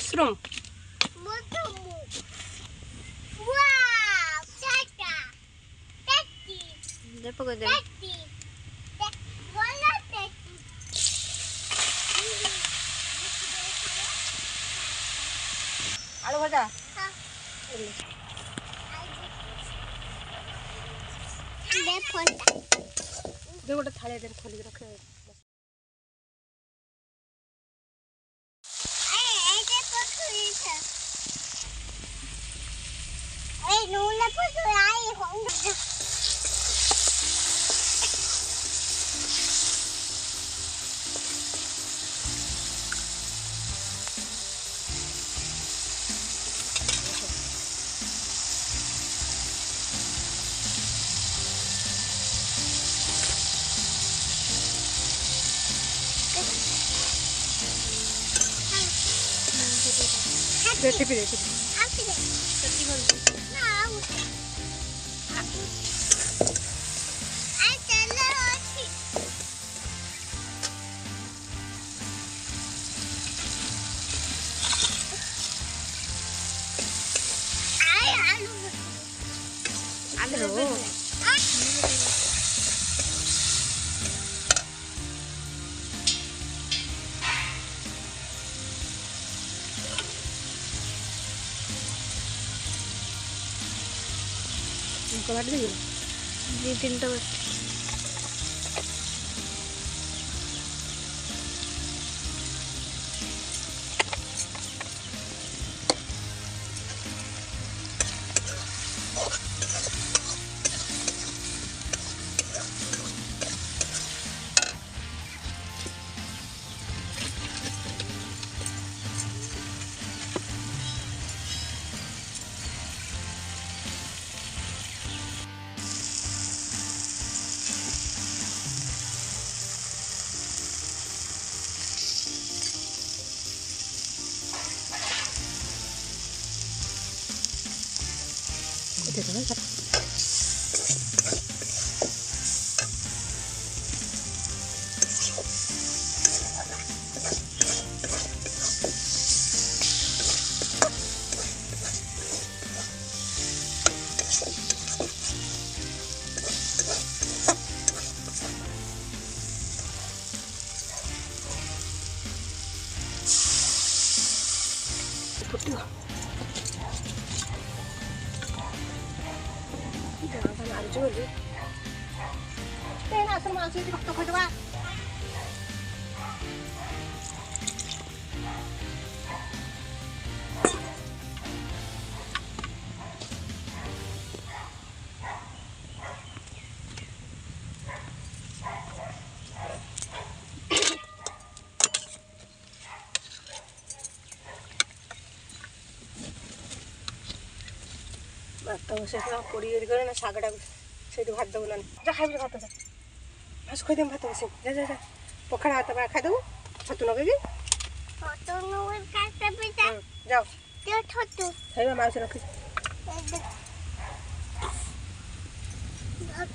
Mushroom दे पकड़ दे आलू भजा दे गोटे थाली दे खोलिक रखे रेसिपी इनको काट देगी जी 3टा देखो ना Juli. Tena sama si di waktu kedua. Atau saya puri juga na sagada से भात दबो ना जा खाइबे भात जा हस खोइ देम भात बसे जा जा जा पखाड़ा हाथ बा खाइ दबो छतु नगेगी छतु नगे काटे पिता जाओ त्यो छतु खाइबा माउस रखि भात